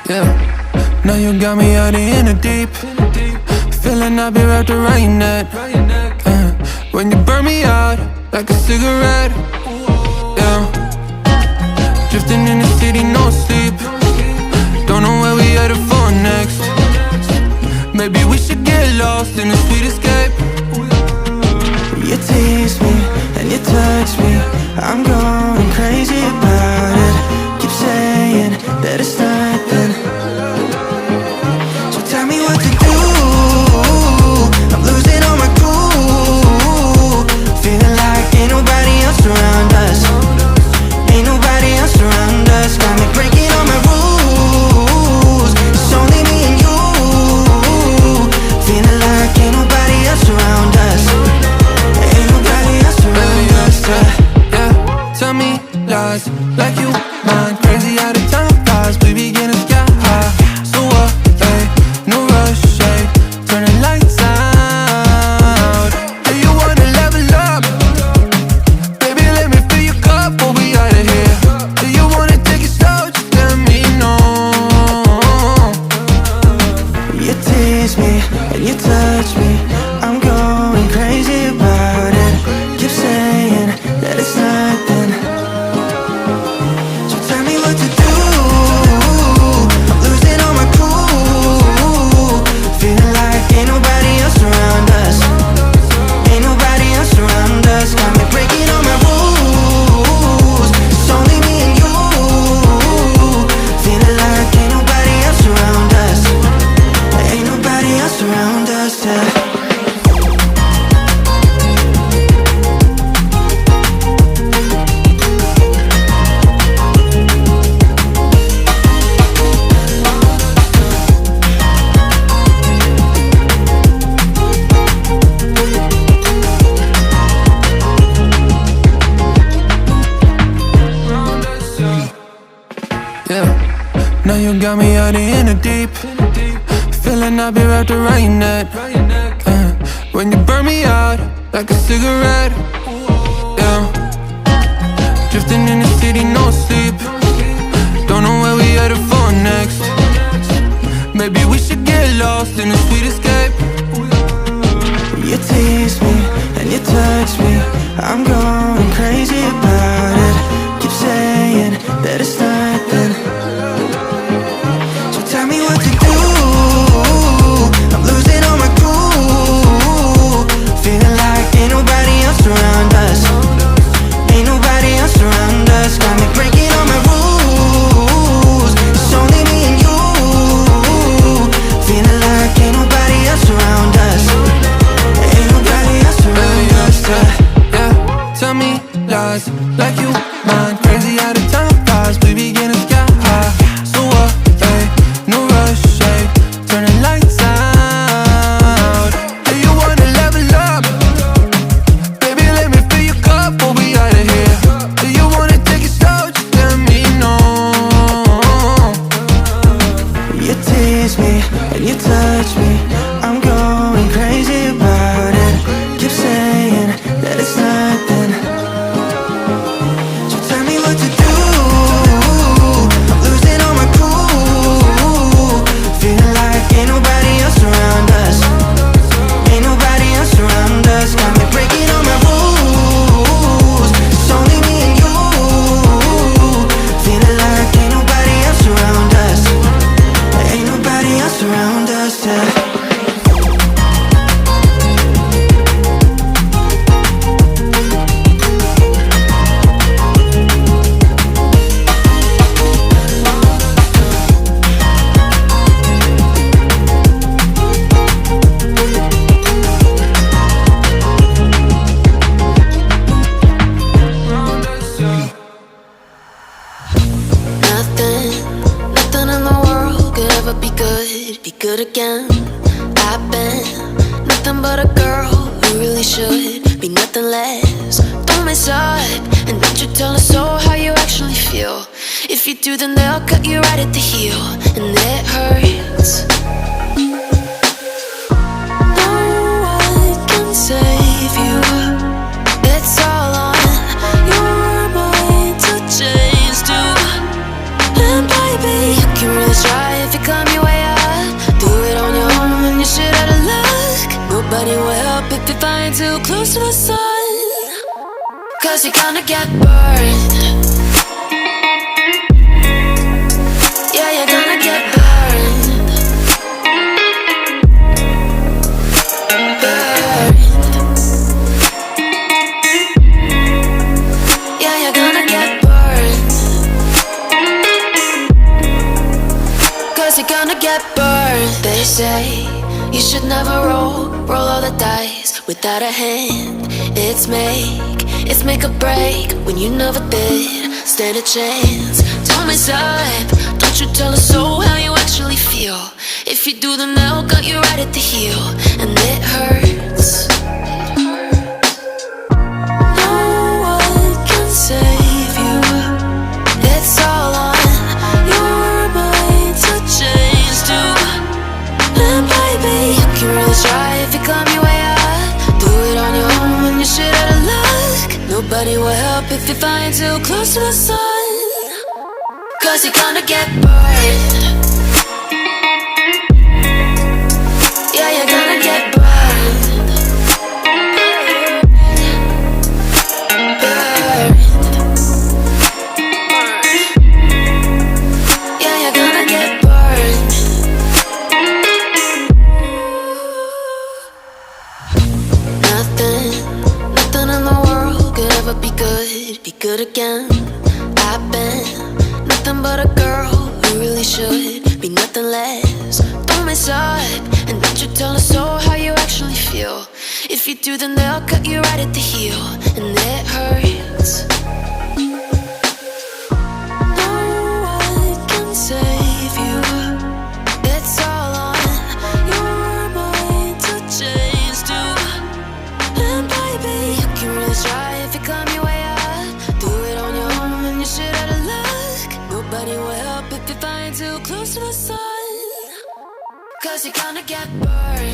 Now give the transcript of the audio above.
Yeah, now you got me out in the deep. Feeling I'll be wrapped around your neck. When you burn me out like a cigarette. Yeah, drifting in the city, no sleep. Don't know where we headed for next. Maybe we should get lost in a sweet escape. You tease me and you touch me, I'm going crazy about it. Keep saying that it's nothing, so tell me what to do. I'm losing all my cool, feeling like ain't nobody else around us. Ain't nobody else around us. Got me breaking all my rules. It's only me and you, feeling like ain't nobody else around us. Ain't nobody else around us. Yeah, tell me lies like you mind. Crazy how the time flies. We begin to sky high. So what? Hey, no rush. Hey, turn the lights out. Do you wanna level up? Baby, let me fill your cup. We'll be out of here. Do you wanna take it slow? Just let me know. You tease me and you touch me, I'm going crazy about it. Keep saying that it's nothing, so tell me what to do. I'm losing all my cool, feeling like ain't nobody else around us. Ain't nobody else around us. Got me breaking all my rules. It's only me and you, feeling like ain't nobody else around us. Ain't nobody else around us. Yeah, now you got me out in the deep. Feeling I'll be wrapped around your neck. When you burn me out like a cigarette. Yeah, drifting in the city, no sleep. Don't know where we headed for next. Maybe we should get lost in a sweet escape. You tease me and you touch me, I'm going crazy about it. Keep saying that it's nothing, so tell me what to do. I'm losing all my cool, feeling like ain't nobody else around us. Ain't nobody else around us. Got me breaking all my Nothing in the world could ever be good again. I've been nothing but a girl who really should be nothing less. Don't mess up, and don't you tell us so how you actually feel. If you do, then they'll cut you right at the heel, and it hurts. No one can save you. It's all on your mind to change too. And baby, you can really try if you climb your way up. Do it on your own and you shit out of luck. Nobody will help if you're flying too close to the sun. 'Cause you're gonna get burned. Yeah, you're gonna get burned. Burned. Yeah, you're gonna get burned. 'Cause you're gonna get burned. They say you should never roll all the dice without a hand. It's make or break when you never did stand a chance. Don't mess up, don't you tell us so how you actually feel. If you do, then they'll cut you right at the heel, and it hurts. No one can save you. It's all on your mind to change too. And baby, you can really try if you climb your way up. Do it on your own when you shit out of luck. Nobody will help if you're flying too close to the sun. 'Cause you're gonna get burned. Yeah, you're gonna get burned. Burned. Yeah, you're gonna get burned. Nothing in the world could ever be good again. I've been nothing but a girl who really should be nothing less. Don't mess up, and don't you tell us so how you actually feel. If you do, then they'll cut you right at the heel, and it hurts. No one can save you. It's all on your mind to change too. And baby, you can really try if you climb your way up. Do it on your own and you shit out of luck. Nobody will help if you're flying too close to the sun. 'Cause you're gonna get burned.